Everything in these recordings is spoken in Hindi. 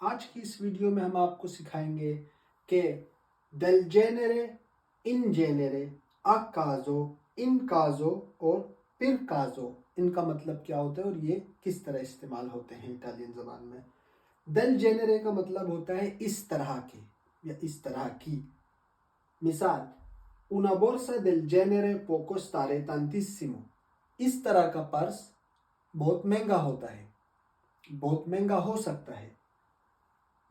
आज की इस वीडियो में हम आपको सिखाएंगे कि del genere, in genere, a caso, in caso और per caso इनका मतलब क्या होता है और ये किस तरह इस्तेमाल होते हैं इटालियन ज़बान में। del genere का मतलब होता है इस तरह के या इस तरह की। मिसाल, una borsa del genere può costare tantissimo। इस तरह का पर्स बहुत महंगा होता है, बहुत महंगा हो सकता है।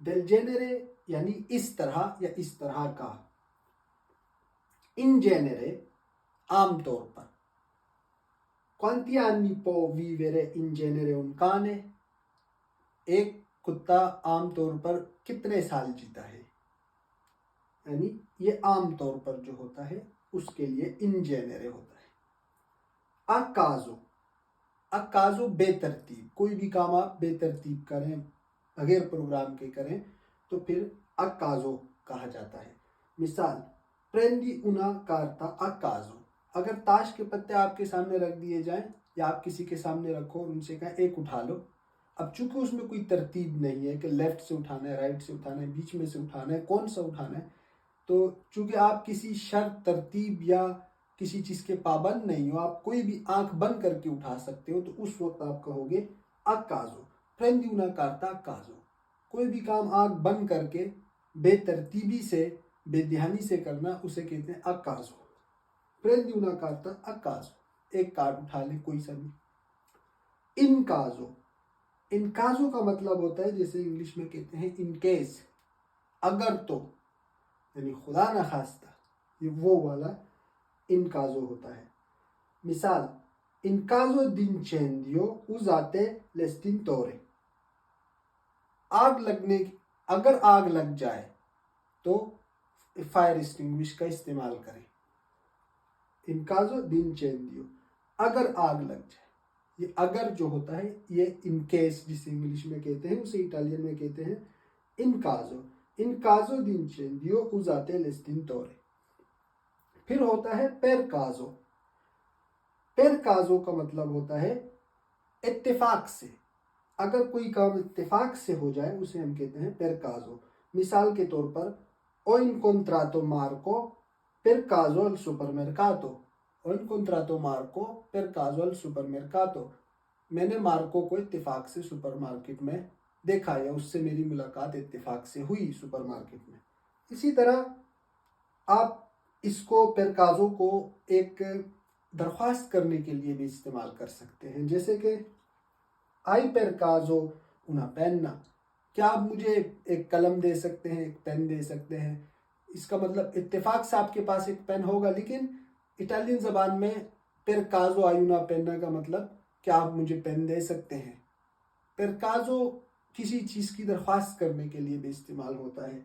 del genere यानी इस तरह या इस तरह का। in genere आमतौर पर। quanti anni può vivere in genere un cane? एक कुत्ता आमतौर पर कितने साल जीता है, यानी ये आमतौर पर जो होता है उसके लिए in genere होता है। a caso, a caso बेतरतीब, कोई भी काम आप बेतरतीब करें, बगैर प्रोग्राम के करें तो फिर a caso कहा जाता है। मिसाल, prendi una carta a caso। अगर ताश के पत्ते आपके सामने रख दिए जाएं या आप किसी के सामने रखो और उनसे कहें एक उठा लो, अब चूंकि उसमें कोई तरतीब नहीं है कि लेफ्ट से उठाना है, राइट से उठाना है, बीच में से उठाना है, कौन सा उठाना है, तो चूंकि आप किसी शर्त, तरतीब या किसी चीज के पाबंद नहीं हो, आप कोई भी आंख बंद करके उठा सकते हो, तो उस वक्त आप कहोगे a caso, prendi una carta a caso। कोई भी काम आंख बंद करके बेतरतीबी से, बेध्यानी से करना, उसे कहते हैं a caso। prendi una carta a caso, एक कार्ड उठा ले कोई सा भी। in caso, इन काजो का मतलब होता है जैसे इंग्लिश में कहते हैं इन केस, अगर तो, यानी खुदा ना खास्ता, ये वो वाला इन काजो होता है। मिसाल, इन काजो d'incendio usate l'estintore। आग लगने, अगर आग लग जाए तो फायर एक्सटिंग्विश का इस्तेमाल करें। इन काजो d'incendio, अगर आग लग जाए। ये अगर जो होता है ये इन केस जिसे इंग्लिश में कहते हैं उसे इटालियन में कहते हैं इन काजो। इन काजो d'incendio usate l'estintore। फिर होता है per caso। per caso का मतलब होता है इत्तेफाक से, अगर कोई काम इत्तेफाक से हो जाए उसे हम कहते हैं per caso। मिसाल के तौर पर, ho incontrato Marco per caso al supermercato। ho incontrato Marco per caso al supermercato। मैंने मार्को को इत्तेफाक से सुपरमार्केट में देखा या उससे मेरी मुलाकात इत्तेफाक से हुई सुपरमार्केट में। इसी तरह आप इसको पेरकाजो को एक दरख्वास्त करने के लिए भी इस्तेमाल कर सकते हैं, जैसे कि आई पेरकाजो उना पेन्ना। क्या आप मुझे एक कलम दे सकते हैं, एक पेन दे सकते हैं। इसका मतलब इत्तेफाक से आपके पास एक पेन होगा, लेकिन इटालियन ज़बान में पेरकाजो आई उना पेन्ना का मतलब क्या आप मुझे पेन दे सकते हैं। पेरकाजो किसी चीज़ की दरख्वास्त करने के लिए भी इस्तेमाल होता है।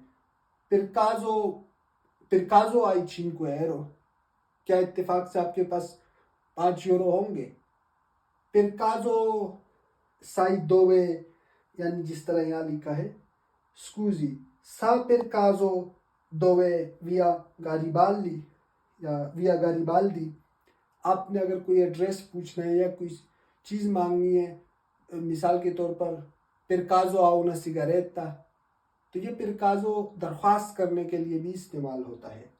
पेरकाजो आई 5 euro। क्या इत्तेफाक से आपके पास 5 यूरो होंगे। पेरकाजो साई 2 यानी जिस तरह यहाँ लिखा है स्कूजी सा पेरकाजो 2 विया गारिबाल्दी या विया गारिबाल्दी। आपने अगर कोई एड्रेस पूछना है या कोई चीज़ मांगनी है, मिसाल के तौर पर पेरकाजो आओ ना सिगारेटा, तो ये पेरकाजो दरख्वास्त करने के लिए भी इस्तेमाल होता है।